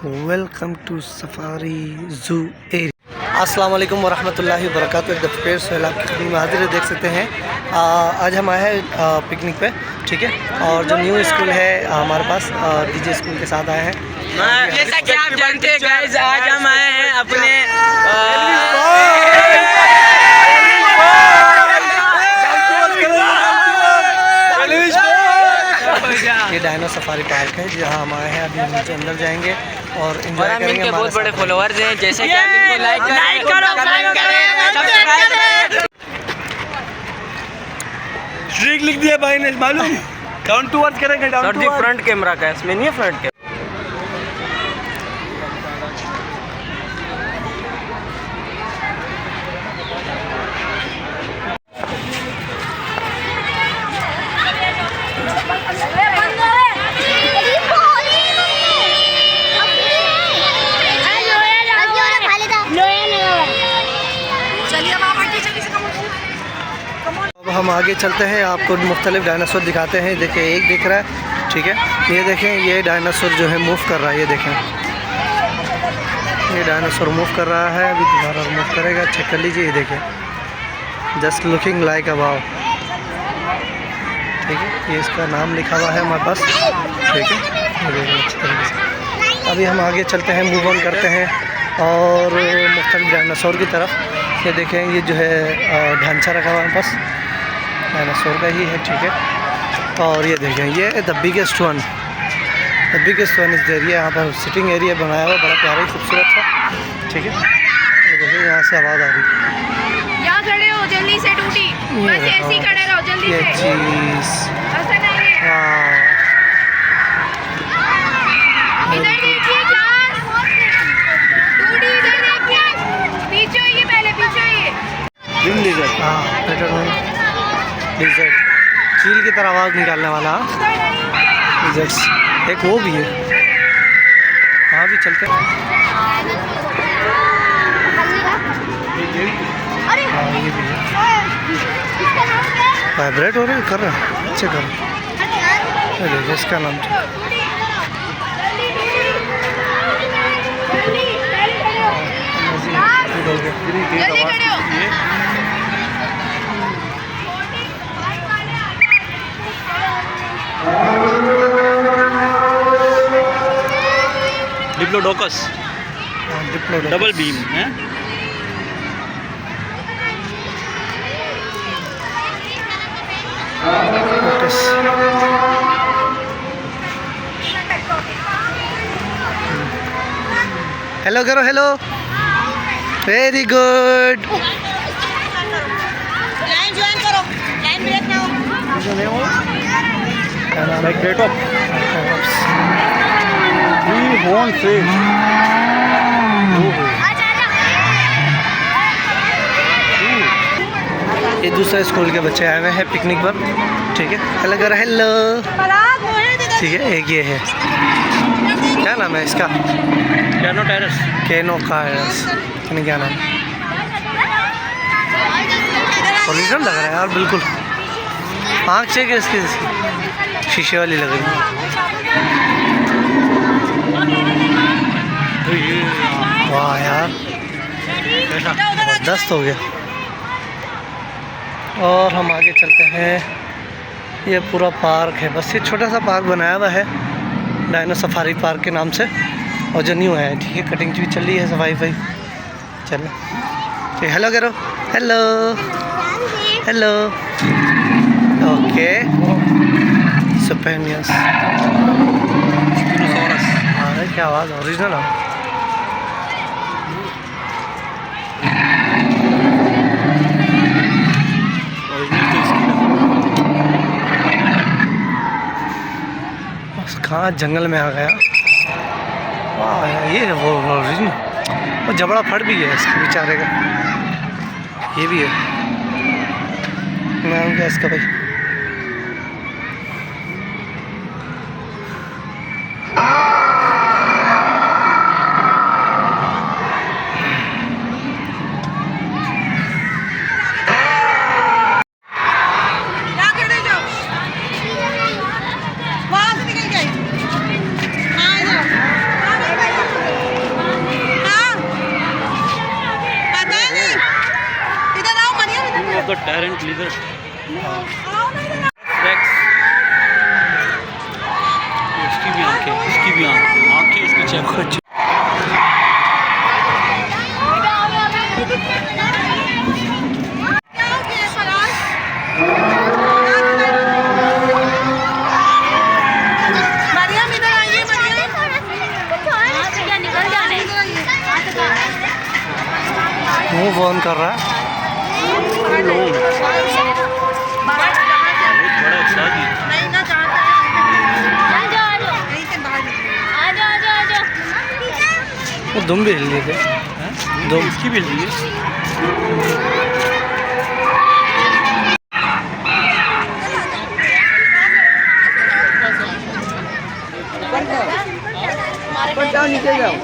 Welcome to safari जू area. अस्सलाम वालेकुम वरहमतुल्लाहि वबरकातुहू। एक दफ़ा फिर सोहेल आपकी खिदमत में हाजिर है। देख सकते हैं आज हम आए हैं पिकनिक पे, ठीक है। और जो न्यू स्कूल है हमारे पास डीजे स्कूल के साथ आए हैं। जैसा कि आप जानते हैं गाइस, आज हम आए हैं अपने ये डायनो सफारी पार्क है जहाँ हम आए हैं। अभी हम नीचे अंदर जाएंगे और एंजॉय करेंगे। इनके बहुत बड़े फॉलोअर्स हैं, जैसे कि आप इनको लाइक करो, सब्सक्राइब करें। स्ट्रिक लिख दिया भाई ने, मालूम। डाउन टू अर्थ करेंगे, डाउन सर जी फ्रंट कैमरा का इसमें नहीं है, फ्रंट कैमरा। अब हम आगे चलते हैं, आपको मुख्तलिफ डायनासोर दिखाते हैं। देखिए एक दिख रहा है, ठीक है। ये देखें, ये डायनासोर जो है मूव कर रहा है। ये देखें, ये डायनासोर मूव कर रहा है। अभी दोबारा मूव करेगा, चेक कर लीजिए। ये देखें, जस्ट लुकिंग लाइक अ वाव, ठीक है। ये इसका नाम लिखा हुआ है हमारे पास, ठीक है। ये देखें अच्छी तरीके से। अभी हम आगे चलते हैं, मूव ऑन करते हैं और मुख्तलिफ डायनासोर की तरफ। ये देखें, ये जो है ढांचा रखा हुआ है हमारे पास, डायनासोर का ही है, ठीक है। और ये देखें, ये द बिगेस्ट वन इस एरिया। यहाँ पर सिटिंग एरिया बनाया हुआ, बड़ा प्यारा ही खूबसूरत सा, ठीक है। देखिए यहाँ से आवाज़ आ रही है। यहाँ खड़े हो, जल्दी से टूटी, बस ऐसे ही खड़े रहो, जल्दी ये से। चीज़ ऐसा नहीं है। इधर देखिए क्लास, टूटी इधर देखिए, पीछे होइए, पहले पीछे होइए। विम लिजर्ड, हाँ डिजर्ट, चील की तरह आवाज़ निकालने वाला डिजर्ट्स। एक वो भी है, वहाँ भी चलते हैं। हाँ ये भी है, वाइब्रेट हो रहे कर रहे हैं, अच्छे कर रहे हैं। इसका नाम जल्दी खड़े हो। डिप्लोडोकस, डबल बीम है। हेलो करो, hello, very good. Line join करो, लाइन में रखना हो। Like that of we want say ये दूसरे स्कूल के बच्चे आए हुए हैं पिकनिक पर, ठीक है। हेलो करो, हेलो, ठीक है। एक ये है, क्या नाम है इसका? कैनो कायरस, क्या नाम है? ओरिजिनल लग रहा है यार, बिल्कुल। आँख चेक है इसकी, शीशे वाली लग रही है। वाह यार, जबरदस्त हो गया। और हम आगे चलते हैं। ये पूरा पार्क है, बस ये छोटा सा पार्क बनाया हुआ है डायनो सफारी पार्क के नाम से, और जो न्यू है, ठीक है। कटिंग भी चल रही है, सफाई चलो, ठीक। हेलो करो, हेलो, हेलो, ओके। सुपेनियस, हाँ क्या आवाज़, ओरिजिनल है। कहाँ जंगल में आ गया। वाह यार, ये है वो ओरिजिनल। वो जबड़ा फट भी है इसके बेचारे का, ये भी है। नाम क्या इसका भाई? lizard. इसकी भी आंखें इसकी चेक कुछ मुंह ऑन कर रहा है। वो दुम भी हिल रही थी। दुम इसकी भी हिल रही है। जाओ नीचे जाओ।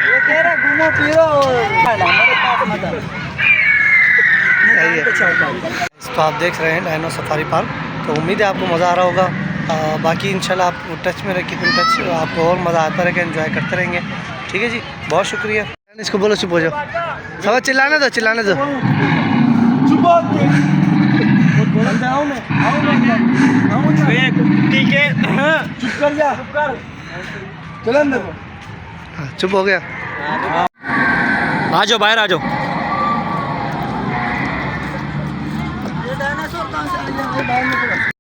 ये कह रहा घूमो फिरो हमारे पास मत आओ। तो आप देख रहे हैं डायनो सफारी पार्क। तो उम्मीद है आपको मज़ा आ रहा होगा। बाकी इंशाल्लाह आप टच में रह कीप इन टच, आपको और मज़ा आता रहेगा, एंजॉय करते रहेंगे। ठीक है जी, बहुत शुक्रिया। इसको बोलो चुप हो जाओ। सब चिल्लाने दो, चिल्लाने दो। ठीक है, चुप कर जा। चल अंदर। हाँ, चुप हो गया। आ जाओ बाहर आ जाओ। ये डायनासोर कहाँ से आ गया भाई? बाहर निकलो।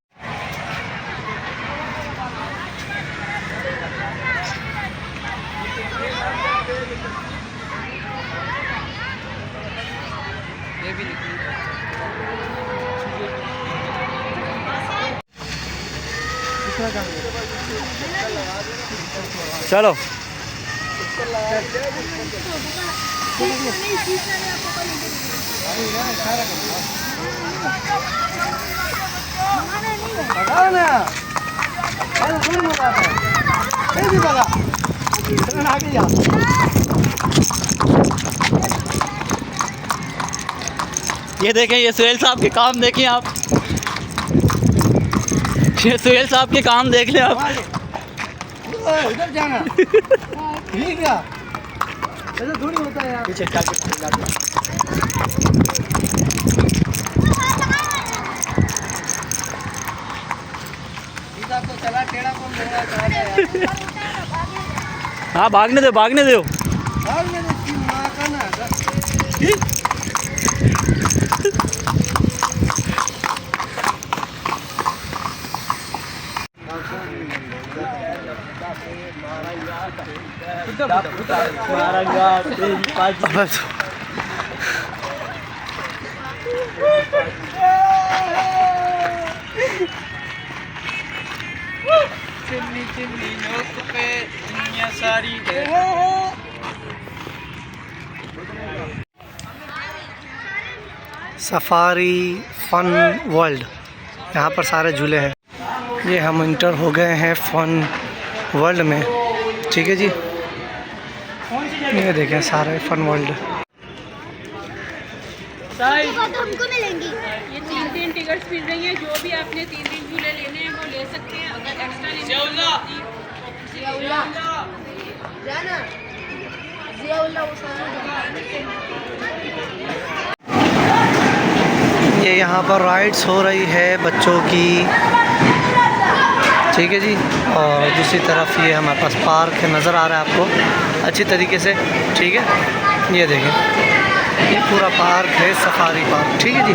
चलो ये देखें, ये सुहेल साहब के काम देखें आप। ये सुहेल साहब के काम देख लें आप। इधर जाना। ठीक है, ऐसा थोड़ी होता है यार। पीछे चल के सीधा तो चला, टेढ़ा कौन देगा? हाँ भागने दो, भागने दो। भाग में देखी माँ का ना। सफारी फन वर्ल्ड, यहाँ पर सारे झूले हैं। ये हम इंटर हो गए हैं फन वर्ल्ड में। ठीक है जी, ये देखें सारे फन वर्ल्ड। हमको मिलेंगी। ये 3 टिकट्स मिल रही हैं। जो भी आपने 3 झूले लेने हैं वो ले सकते हैं। अगर एक्स्ट्रा लेने ये यहाँ पर राइड्स हो रही है बच्चों की। ठीक है जी, और दूसरी तरफ ये हमारे पास पार्क नज़र आ रहा है आपको अच्छी तरीके से। ठीक है, ये देखें, ये पूरा पार्क है सफारी पार्क। ठीक है जी।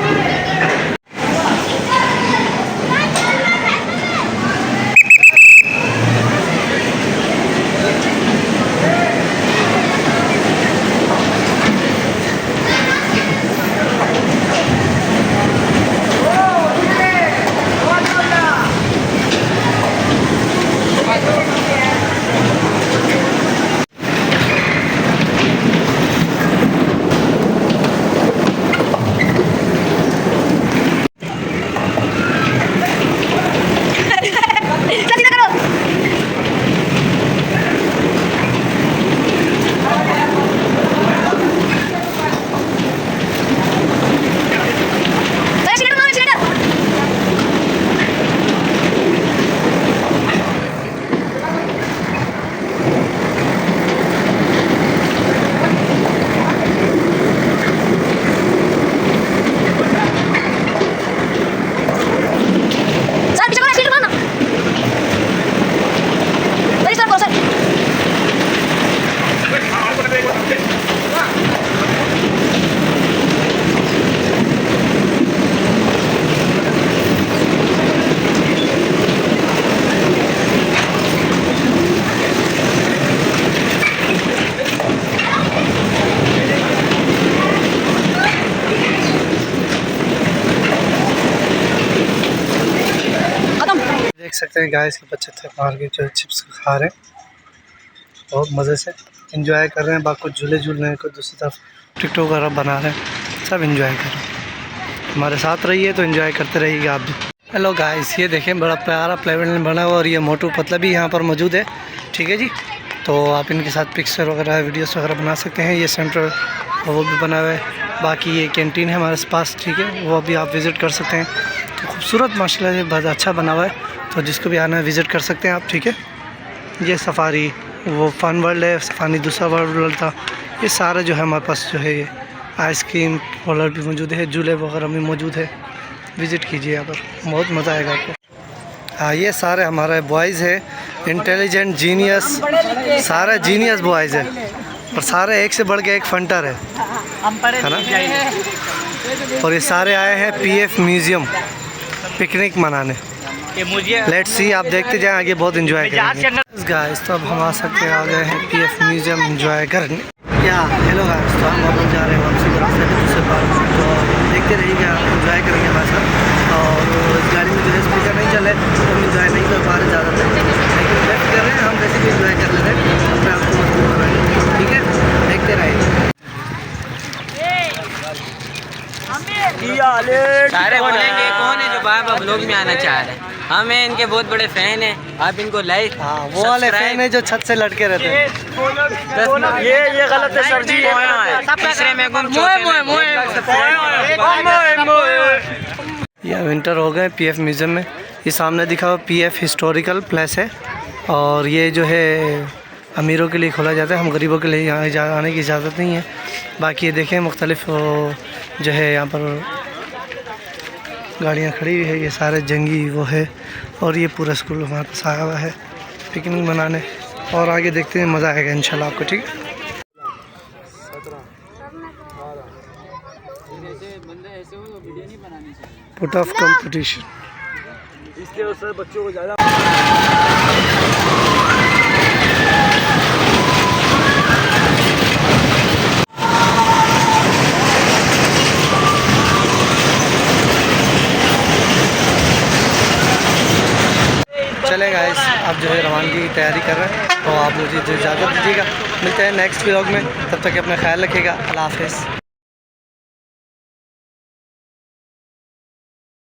देख सकते हैं गाइस के बच्चे थे बाहर के जो चिप्स खा रहे हैं, बहुत मज़े से एंजॉय कर रहे हैं। बाकी कुछ झूले झूल रहे हैं, कुछ दूसरी तरफ टिकटॉक वगैरह बना रहे हैं, सब एंजॉय कर रहे हैं। हमारे साथ रहिए तो एंजॉय करते रहिएगा आप भी। हेलो गाइस, ये देखें बड़ा प्यारा प्लेग्राउंड बना हुआ और ये मोटू पतला भी यहाँ पर मौजूद है। ठीक है जी, तो आप इनके साथ पिक्चर वगैरह वीडियोस वगैरह बना सकते हैं। ये सेंटर वो भी बना हुआ है। बाकी ये कैंटीन है हमारे पास, ठीक है, वो भी आप विज़िट कर सकते हैं। तो खूबसूरत माशाल्लाह से बहुत अच्छा बना हुआ है, तो जिसको भी आना है विज़िट कर सकते हैं आप। ठीक है, ये सफारी वो फन वर्ल्ड है, सफारी दूसरा वर्ल्ड था। ये सारा जो है हमारे पास जो है ये आइसक्रीम रोलर भी मौजूद है, झूले वगैरह भी मौजूद है। विज़िट कीजिए यहाँ पर, बहुत मज़ा आएगा आपको। हाँ, ये सारे हमारे बॉयज़ है, इंटेलिजेंट जीनियस, सारे जीनियस बॉयज़ है और सारे एक से बढ़ के एक फंटर है ना। और ये सारे आए हैं पीएफ म्यूज़ियम पिकनिक मनाने। लेट्स सी, आप देखते जाएं आगे, बहुत एंजॉय करेंगे गाइस। तो अब हम आ सकते हैं, आ गए हैं पीएफ म्यूज़ियम एंजॉय करने। क्या हेलो गाइस, तो हम अब जा रहे हैं वापसी की रास्ते में दूसरे पार्क, तो देखते रहिएगा, एंजॉय करेंगे हमारे साथ। और इस गाड़ी में जो है स्पीकर नहीं चल रहे, तो हम एंजॉय नहीं कर पा रहे ज़्यादातर, लेकिन वेट कर रहे हैं हम, वैसे भी एंजॉय कर लेते हैं, अपने आप को मजबूत बनाएंगे। ठीक है, देखते रहिए। सारे बोलेंगे कौन है जो बाबा व्लॉग में आना चाह रहे हैं। हम हैं इनके बहुत बड़े फैन हैं, आप इनको लाइक। हाँ, वो वाले फैन है जो छत से लटके रहते हैं। ये गलत है सर जी। तीसरे में गुम, ये विंटर हो गए पीएफ म्यूज़ियम में। ये सामने दिखा हुआ पीएफ हिस्टोरिकल प्लेस है, और ये जो है अमीरों के लिए खोला जाता है, हम गरीबों के लिए यहाँ आने की इजाज़त नहीं है। बाकी ये देखें मुख्तलिफ जो है यहाँ पर गाड़ियाँ खड़ी हुई है, ये सारे जंगी वो है। और ये पूरा स्कूल हमारे पास आया हुआ है पिकनिक मनाने, और आगे देखते हैं, मज़ा आएगा इंशाल्लाह आपको। ठीक है, पुट ऑफ कंपटीशन इसलिए सर बच्चों को ज़्यादा चलें गाइस, आप जो है रवानगी की तैयारी कर रहे हैं, तो आप मुझे इजाज़त दीजिएगा। मिलते हैं नेक्स्ट व्लॉग में, तब तक अपना ख्याल रखिएगा। अल्लाह हाफ़िज़।